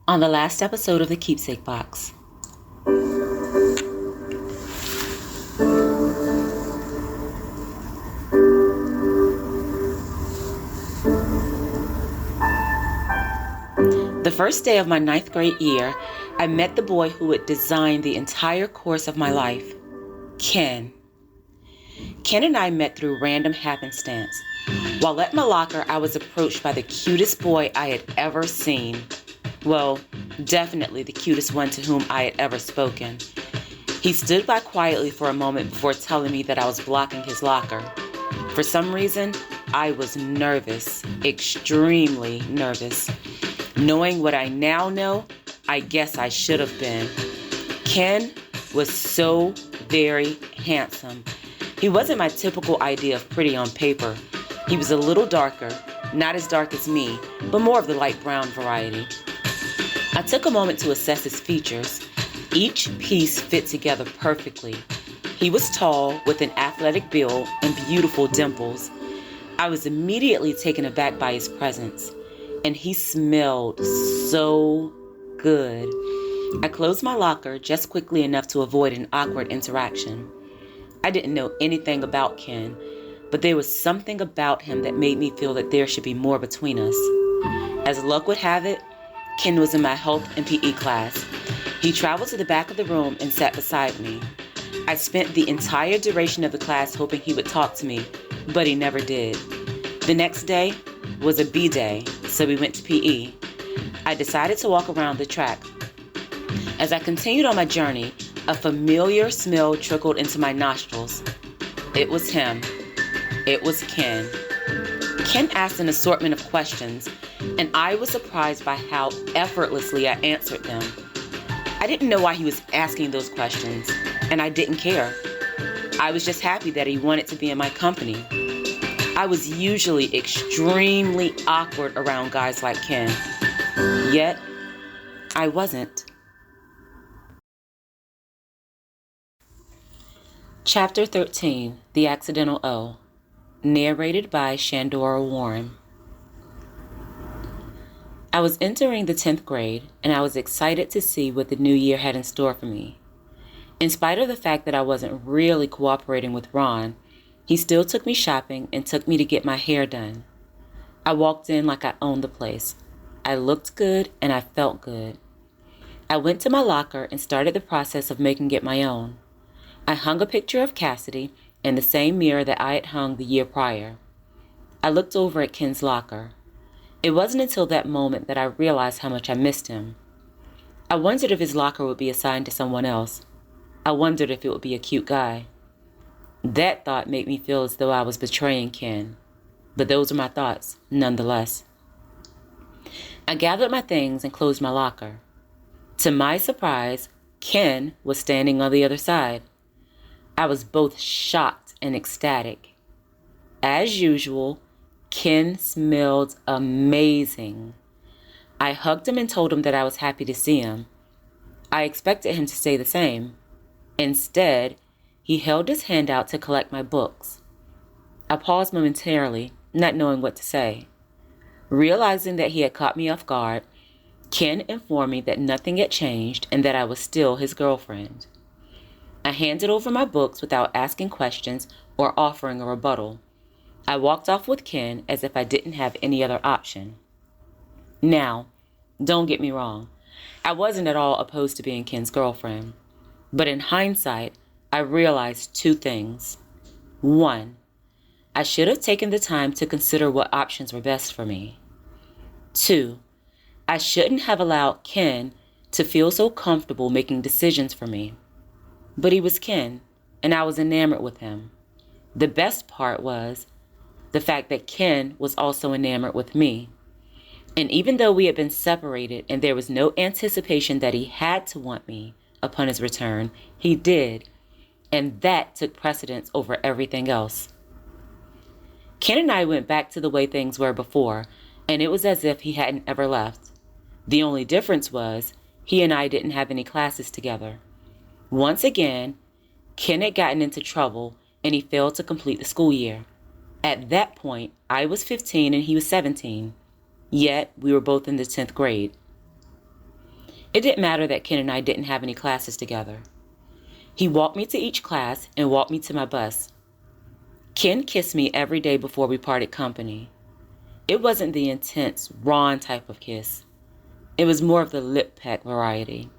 On the last episode of the Keepsake Box. The first day of my 9th grade year, I met the boy who would design the entire course of my life, Ken. Ken and I met through random happenstance. While at my locker, I was approached by the cutest boy I had ever seen. Well, definitely the cutest one to whom I had ever spoken. He stood by quietly for a moment before telling me that I was blocking his locker. For some reason, I was nervous, extremely nervous. Knowing what I now know, I guess I should have been. Ken was so very handsome. He wasn't my typical idea of pretty on paper. He was a little darker, not as dark as me, but more of the light brown variety. I took a moment to assess his features. Each piece fit together perfectly. He was tall, with an athletic build and beautiful dimples. I was immediately taken aback by his presence, and he smelled so good. I closed my locker just quickly enough to avoid an awkward interaction. I didn't know anything about Ken, but there was something about him that made me feel that there should be more between us. As luck would have it, Ken was in my health and PE class. He traveled to the back of the room and sat beside me. I spent the entire duration of the class hoping he would talk to me, but he never did. The next day was a B day, so we went to PE. I decided to walk around the track. As I continued on my journey, a familiar smell trickled into my nostrils. It was him. It was Ken. Ken asked an assortment of questions, and I was surprised by how effortlessly I answered them. I didn't know why he was asking those questions, and I didn't care. I was just happy that he wanted to be in my company. I was usually extremely awkward around guys like Ken, yet I wasn't. Chapter 13, The Accidental O, narrated by Shandora Warren. I was entering the 10th grade, and I was excited to see what the new year had in store for me. In spite of the fact that I wasn't really cooperating with Ron, he still took me shopping and took me to get my hair done. I walked in like I owned the place. I looked good and I felt good. I went to my locker and started the process of making it my own. I hung a picture of Cassidy in the same mirror that I had hung the year prior. I looked over at Ken's locker. It wasn't until that moment that I realized how much I missed him. I wondered if his locker would be assigned to someone else. I wondered if it would be a cute guy. That thought made me feel as though I was betraying Ken, but those were my thoughts, nonetheless. I gathered my things and closed my locker. To my surprise, Ken was standing on the other side. I was both shocked and ecstatic. As usual, Ken smelled amazing. I hugged him and told him that I was happy to see him. I expected him to say the same. Instead, he held his hand out to collect my books. I paused momentarily, not knowing what to say. Realizing that he had caught me off guard, Ken informed me that nothing had changed and that I was still his girlfriend. I handed over my books without asking questions or offering a rebuttal. I walked off with Ken as if I didn't have any other option. Now, don't get me wrong. I wasn't at all opposed to being Ken's girlfriend. But in hindsight, I realized two things. One, I should have taken the time to consider what options were best for me. Two, I shouldn't have allowed Ken to feel so comfortable making decisions for me. But he was Ken, and I was enamored with him. The best part was the fact that Ken was also enamored with me. And even though we had been separated and there was no anticipation that he had to want me upon his return, he did, and that took precedence over everything else. Ken and I went back to the way things were before, and it was as if he hadn't ever left. The only difference was he and I didn't have any classes together. Once again, Ken had gotten into trouble and he failed to complete the school year. At that point, I was 15 and he was 17, yet we were both in the 10th grade. It didn't matter that Ken and I didn't have any classes together. He walked me to each class and walked me to my bus. Ken kissed me every day before we parted company. It wasn't the intense, Ron type of kiss. It was more of the lip peck variety.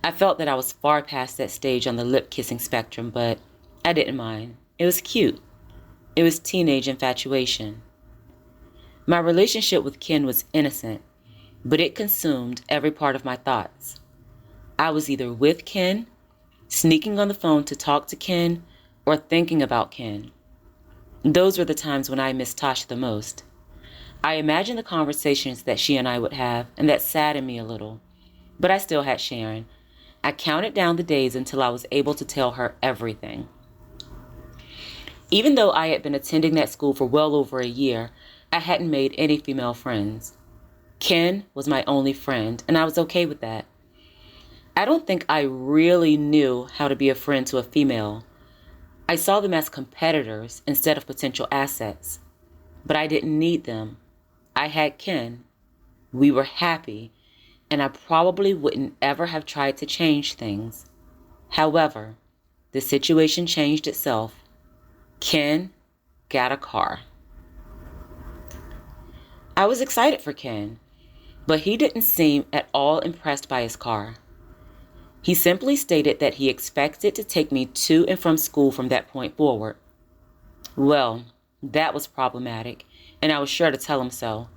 I felt that I was far past that stage on the lip kissing spectrum, but I didn't mind. It was cute. It was teenage infatuation. My relationship with Ken was innocent, but it consumed every part of my thoughts. I was either with Ken, sneaking on the phone to talk to Ken, or thinking about Ken. Those were the times when I missed Tasha the most. I imagined the conversations that she and I would have, and that saddened me a little. But I still had Sharon. I counted down the days until I was able to tell her everything. Even though I had been attending that school for well over a year, I hadn't made any female friends. Ken was my only friend, and I was okay with that. I don't think I really knew how to be a friend to a female. I saw them as competitors instead of potential assets. But I didn't need them. I had Ken. We were happy, and I probably wouldn't ever have tried to change things. However, the situation changed itself. Ken got a car. I was excited for Ken, but he didn't seem at all impressed by his car. He simply stated that he expected to take me to and from school from that point forward. Well, that was problematic, and I was sure to tell him so.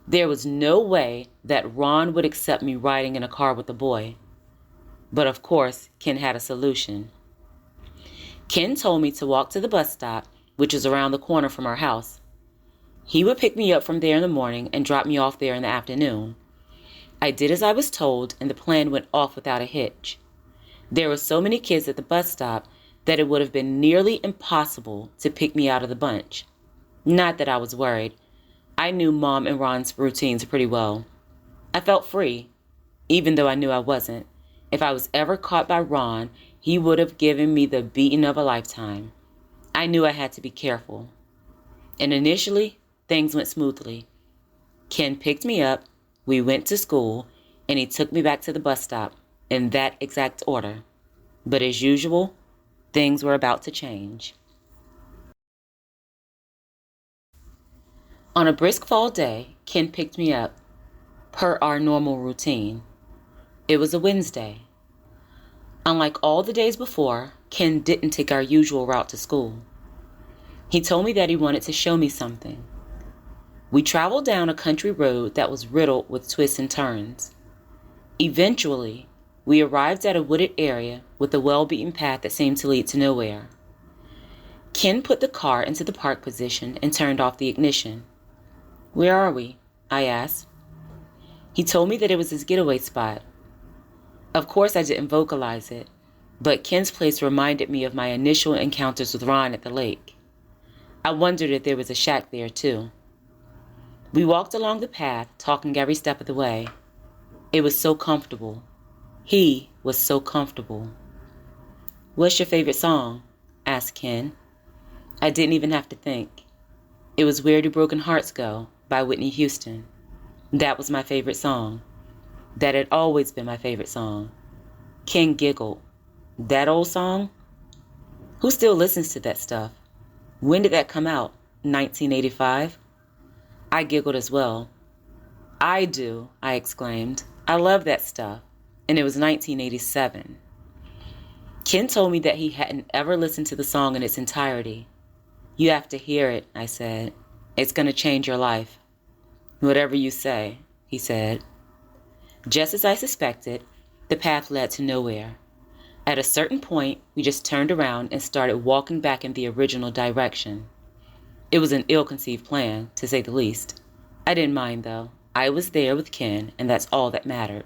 There was no way that Ron would accept me riding in a car with a boy. But of course, Ken had a solution. Ken told me to walk to the bus stop, which is around the corner from our house. He would pick me up from there in the morning and drop me off there in the afternoon. I did as I was told, and the plan went off without a hitch. There were so many kids at the bus stop that it would have been nearly impossible to pick me out of the bunch. Not that I was worried. I knew Mom and Ron's routines pretty well. I felt free, even though I knew I wasn't. If I was ever caught by Ron, he would have given me the beating of a lifetime. I knew I had to be careful. And initially, things went smoothly. Ken picked me up, we went to school, and he took me back to the bus stop in that exact order. But as usual, things were about to change. On a brisk fall day, Ken picked me up, per our normal routine. It was a Wednesday. Unlike all the days before, Ken didn't take our usual route to school. He told me that he wanted to show me something. We traveled down a country road that was riddled with twists and turns. Eventually, we arrived at a wooded area with a well-beaten path that seemed to lead to nowhere. Ken put the car into the park position and turned off the ignition. "Where are we?" I asked. He told me that it was his getaway spot. Of course, I didn't vocalize it, but Ken's place reminded me of my initial encounters with Ron at the lake. I wondered if there was a shack there, too. We walked along the path, talking every step of the way. It was so comfortable. He was so comfortable. "What's your favorite song?" asked Ken. I didn't even have to think. It was "Where Do Broken Hearts Go" by Whitney Houston. That was my favorite song. That had always been my favorite song. Ken giggled. "That old song? Who still listens to that stuff? When did that come out? 1985? I giggled as well. "I do," I exclaimed. "I love that stuff." And it was 1987. Ken told me that he hadn't ever listened to the song in its entirety. "You have to hear it," I said. "It's going to change your life." "Whatever you say," he said. Just as I suspected, the path led to nowhere. At a certain point, we just turned around and started walking back in the original direction. It was an ill-conceived plan, to say the least. I didn't mind, though. I was there with Ken, and that's all that mattered.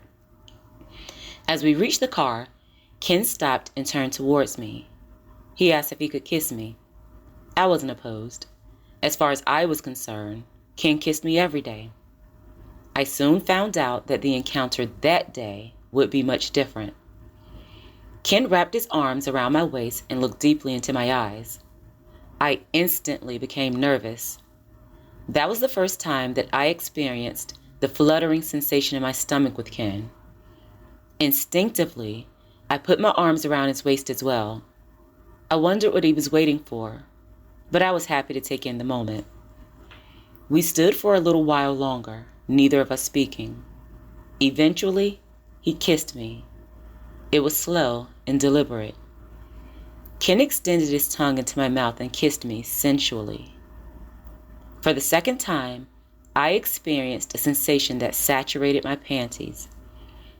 As we reached the car, Ken stopped and turned towards me. He asked if he could kiss me. I wasn't opposed. As far as I was concerned, Ken kissed me every day. I soon found out that the encounter that day would be much different. Ken wrapped his arms around my waist and looked deeply into my eyes. I instantly became nervous. That was the first time that I experienced the fluttering sensation in my stomach with Ken. Instinctively, I put my arms around his waist as well. I wondered what he was waiting for, but I was happy to take in the moment. We stood for a little while longer, neither of us speaking. Eventually, he kissed me. It was slow and deliberate. Ken extended his tongue into my mouth and kissed me sensually. For the second time, I experienced a sensation that saturated my panties.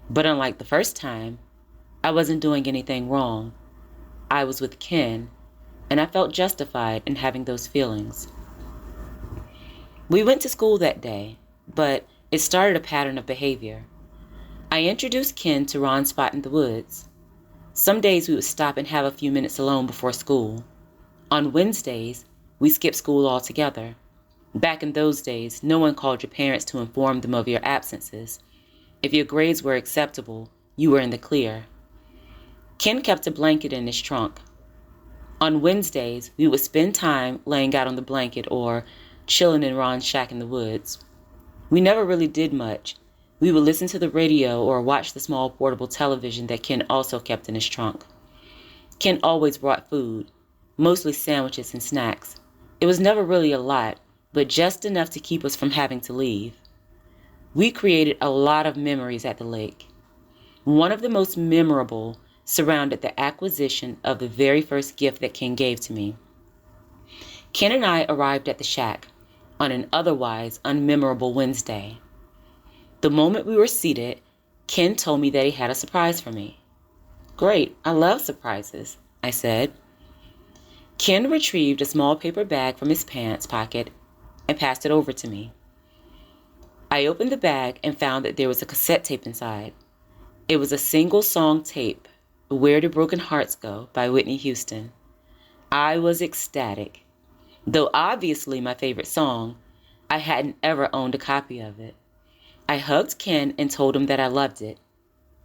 But unlike the first time, I wasn't doing anything wrong. I was with Ken, and I felt justified in having those feelings. We went to school that day, but it started a pattern of behavior. I introduced Ken to Ron's spot in the woods. Some days we would stop and have a few minutes alone before school. On Wednesdays, we skipped school altogether. Back in those days, no one called your parents to inform them of your absences. If your grades were acceptable, you were in the clear. Ken kept a blanket in his trunk. On Wednesdays, we would spend time laying out on the blanket or chilling in Ron's shack in the woods. We never really did much. We would listen to the radio or watch the small portable television that Ken also kept in his trunk. Ken always brought food, mostly sandwiches and snacks. It was never really a lot, but just enough to keep us from having to leave. We created a lot of memories at the lake. One of the most memorable surrounded the acquisition of the very first gift that Ken gave to me. Ken and I arrived at the shack on an otherwise unmemorable Wednesday. The moment we were seated, Ken told me that he had a surprise for me. "Great, I love surprises," I said. Ken retrieved a small paper bag from his pants pocket and passed it over to me. I opened the bag and found that there was a cassette tape inside. It was a single song tape, "Where Do Broken Hearts Go" by Whitney Houston. I was ecstatic. Though obviously my favorite song, I hadn't ever owned a copy of it. I hugged Ken and told him that I loved it.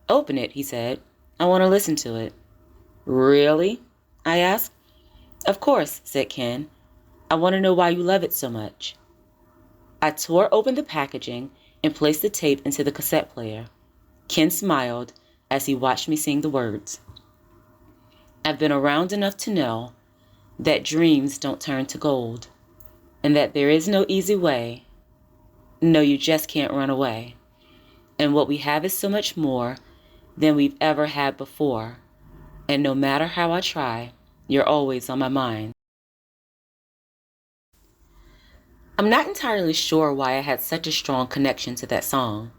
"Open it," he said. "I want to listen to it." "Really?" I asked. "Of course," said Ken. "I want to know why you love it so much." I tore open the packaging and placed the tape into the cassette player. Ken smiled as he watched me sing the words. "I've been around enough to know that dreams don't turn to gold, and that there is no easy way. No, you just can't run away. And what we have is so much more than we've ever had before. And no matter how I try, you're always on my mind." I'm not entirely sure why I had such a strong connection to that song.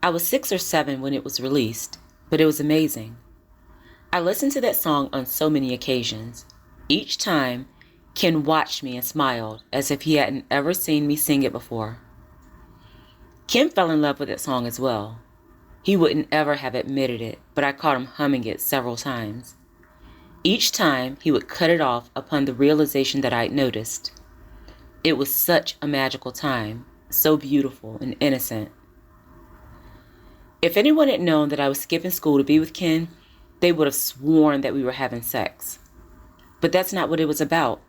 I was 6 or 7 when it was released, but it was amazing. I listened to that song on so many occasions. Each time, Ken watched me and smiled as if he hadn't ever seen me sing it before. Ken fell in love with that song as well. He wouldn't ever have admitted it, but I caught him humming it several times. Each time, he would cut it off upon the realization that I'd noticed. It was such a magical time, so beautiful and innocent. If anyone had known that I was skipping school to be with Ken, they would have sworn that we were having sex. But that's not what it was about.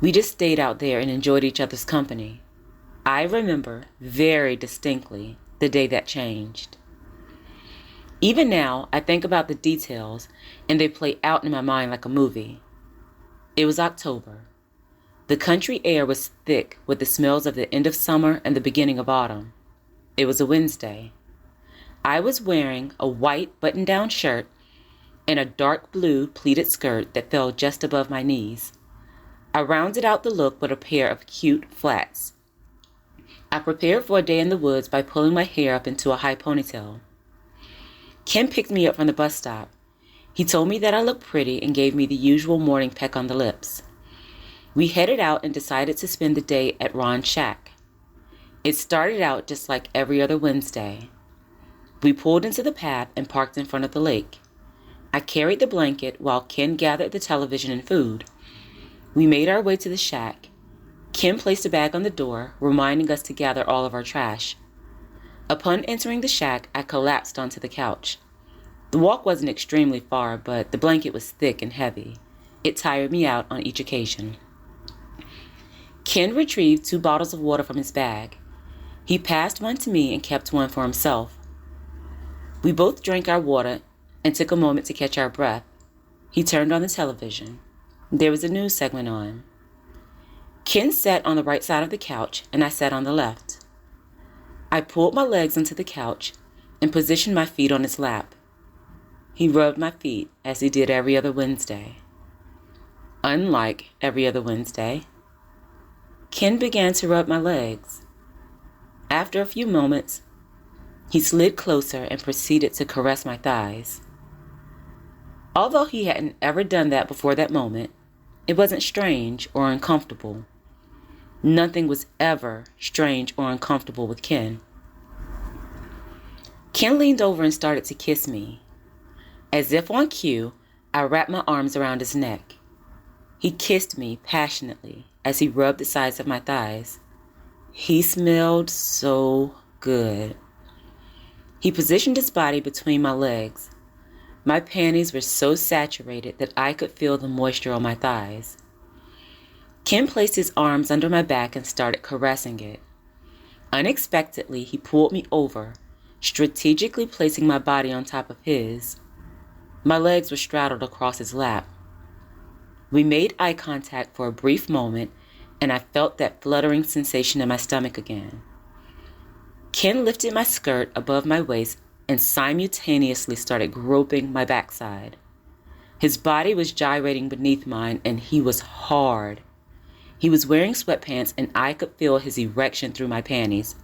We just stayed out there and enjoyed each other's company. I remember very distinctly the day that changed. Even now, I think about the details and they play out in my mind like a movie. It was October. The country air was thick with the smells of the end of summer and the beginning of autumn. It was a Wednesday. I was wearing a white button-down shirt and a dark blue pleated skirt that fell just above my knees. I rounded out the look with a pair of cute flats. I prepared for a day in the woods by pulling my hair up into a high ponytail. Ken picked me up from the bus stop. He told me that I looked pretty and gave me the usual morning peck on the lips. We headed out and decided to spend the day at Ron's shack. It started out just like every other Wednesday. We pulled into the path and parked in front of the lake. I carried the blanket while Ken gathered the television and food. We made our way to the shack. Ken placed a bag on the door, reminding us to gather all of our trash. Upon entering the shack, I collapsed onto the couch. The walk wasn't extremely far, but the blanket was thick and heavy. It tired me out on each occasion. Ken retrieved 2 bottles of water from his bag. He passed one to me and kept one for himself. We both drank our water and took a moment to catch our breath. He turned on the television. There was a news segment on. Ken sat on the right side of the couch, and I sat on the left. I pulled my legs into the couch and positioned my feet on his lap. He rubbed my feet as he did every other Wednesday. Unlike every other Wednesday, Ken began to rub my legs. After a few moments, he slid closer and proceeded to caress my thighs. Although he hadn't ever done that before that moment, it wasn't strange or uncomfortable. Nothing was ever strange or uncomfortable with Ken. Ken leaned over and started to kiss me. As if on cue, I wrapped my arms around his neck. He kissed me passionately as he rubbed the sides of my thighs. He smelled so good. He positioned his body between my legs. My panties were so saturated that I could feel the moisture on my thighs. Ken placed his arms under my back and started caressing it. Unexpectedly, he pulled me over, strategically placing my body on top of his. My legs were straddled across his lap. We made eye contact for a brief moment, and I felt that fluttering sensation in my stomach again. Ken lifted my skirt above my waist and simultaneously started groping my backside. His body was gyrating beneath mine, and he was hard. He was wearing sweatpants, and I could feel his erection through my panties.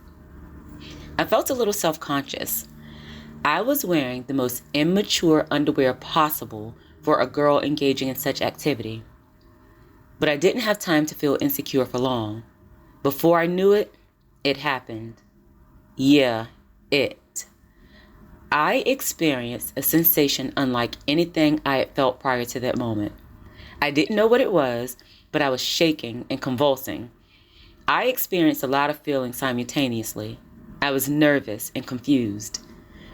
I felt a little self-conscious. I was wearing the most immature underwear possible for a girl engaging in such activity. But I didn't have time to feel insecure for long. Before I knew it, it happened. Yeah, it. I experienced a sensation unlike anything I had felt prior to that moment. I didn't know what it was, but I was shaking and convulsing. I experienced a lot of feelings simultaneously. I was nervous and confused.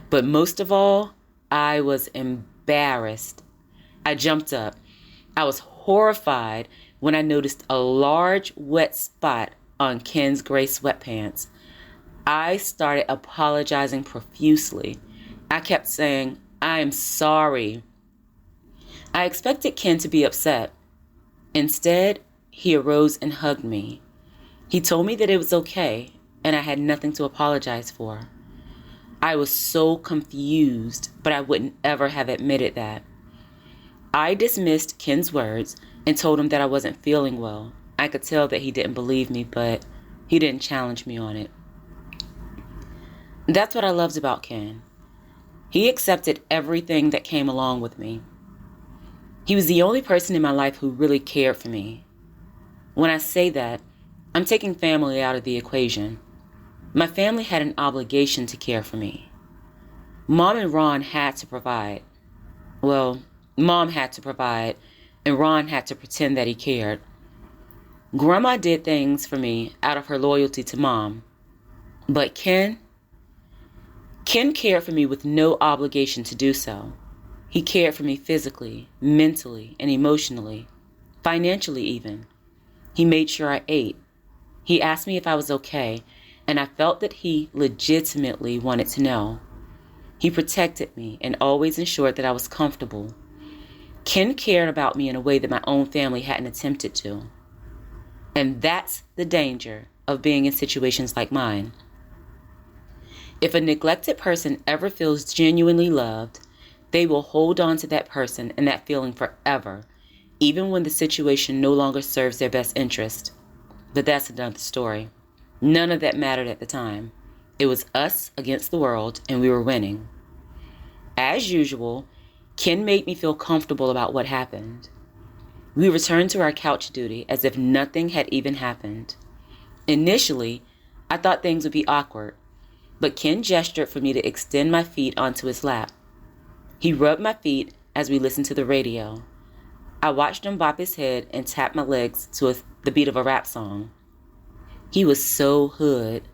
But most of all, I was embarrassed. I jumped up. I was horrified when I noticed a large wet spot on Ken's gray sweatpants. I started apologizing profusely. I kept saying, "I am sorry." I expected Ken to be upset. Instead, he arose and hugged me. He told me that it was okay and I had nothing to apologize for. I was so confused, but I wouldn't ever have admitted that. I dismissed Ken's words and told him that I wasn't feeling well. I could tell that he didn't believe me, but he didn't challenge me on it. That's what I loved about Ken. He accepted everything that came along with me. He was the only person in my life who really cared for me. When I say that, I'm taking family out of the equation. My family had an obligation to care for me. Mom and Ron had to provide. Well, Mom had to provide, and Ron had to pretend that he cared. Grandma did things for me out of her loyalty to Mom. But Ken cared for me with no obligation to do so. He cared for me physically, mentally, and emotionally, financially even. He made sure I ate. He asked me if I was okay, and I felt that he legitimately wanted to know. He protected me and always ensured that I was comfortable. Ken cared about me in a way that my own family hadn't attempted to. And that's the danger of being in situations like mine. If a neglected person ever feels genuinely loved, they will hold on to that person and that feeling forever, even when the situation no longer serves their best interest. But that's another story. None of that mattered at the time. It was us against the world, and we were winning. As usual, Ken made me feel comfortable about what happened. We returned to our couch duty as if nothing had even happened. Initially, I thought things would be awkward, but Ken gestured for me to extend my feet onto his lap. He rubbed my feet as we listened to the radio. I watched him bop his head and tap my legs to the beat of a rap song. He was so hood.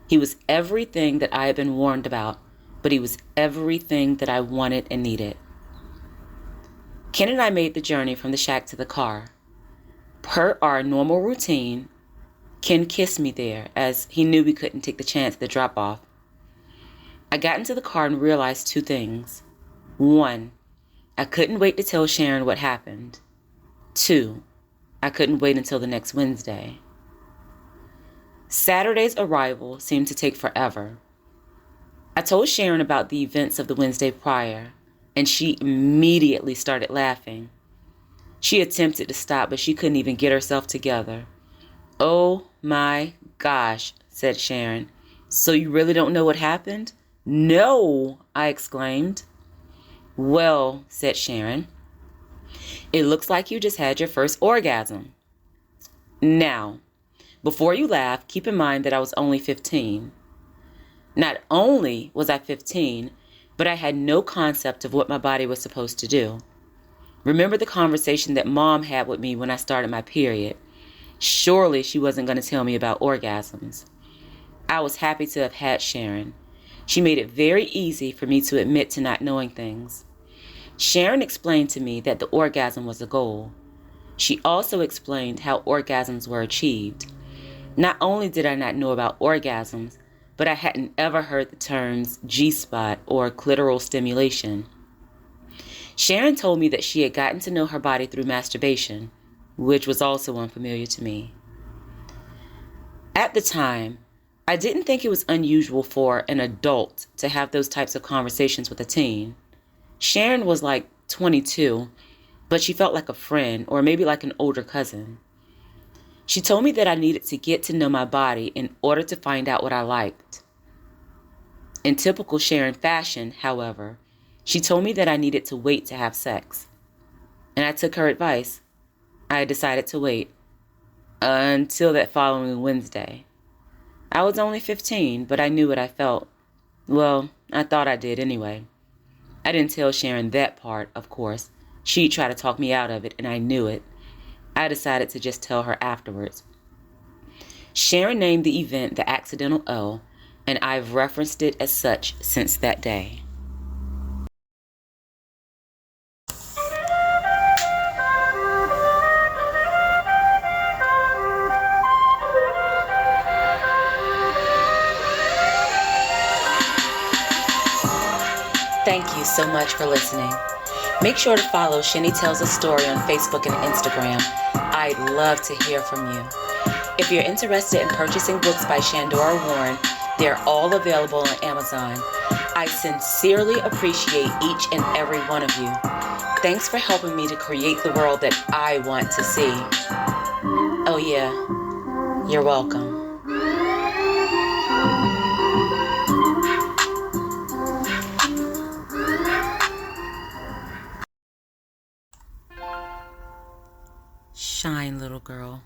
He was everything that I had been warned about, but he was everything that I wanted and needed. Ken and I made the journey from the shack to the car. Per our normal routine, Ken kissed me there as he knew we couldn't take the chance at the drop-off. I got into the car and realized two things. One, I couldn't wait to tell Sharon what happened. Two, I couldn't wait until the next Wednesday. Saturday's arrival seemed to take forever. I told Sharon about the events of the Wednesday prior, and she immediately started laughing. She attempted to stop, but she couldn't even get herself together. "Oh my gosh," said Sharon. "So you really don't know what happened?" "No," I exclaimed. "Well," said Sharon, "it looks like you just had your first orgasm." Now, before you laugh, keep in mind that I was only 15. Not only was I 15, but I had no concept of what my body was supposed to do. Remember the conversation that Mom had with me when I started my period. Surely she wasn't going to tell me about orgasms. I was happy to have had Sharon. She made it very easy for me to admit to not knowing things. Sharon explained to me that the orgasm was a goal. She also explained how orgasms were achieved. Not only did I not know about orgasms, but I hadn't ever heard the terms G-spot or clitoral stimulation. Sharon told me that she had gotten to know her body through masturbation, which was also unfamiliar to me. At the time, I didn't think it was unusual for an adult to have those types of conversations with a teen. Sharon was like 22, but she felt like a friend or maybe like an older cousin. She told me that I needed to get to know my body in order to find out what I liked. In typical Sharon fashion, however, she told me that I needed to wait to have sex. And I took her advice. I decided to wait until that following Wednesday. I was only 15, but I knew what I felt. Well, I thought I did anyway. I didn't tell Sharon that part, of course. She'd try to talk me out of it, and I knew it. I decided to just tell her afterwards. Sharon named the event the Accidental O, and I've referenced it as such since that day. Thank you so much for listening. Make sure to follow Shenny Tells a Story on Facebook and Instagram. I'd love to hear from you. If you're interested in purchasing books by Shandora Warren, they're all available on Amazon. I sincerely appreciate each and every one of you. Thanks for helping me to create the world that I want to see. Oh yeah, you're welcome. Shine, little girl.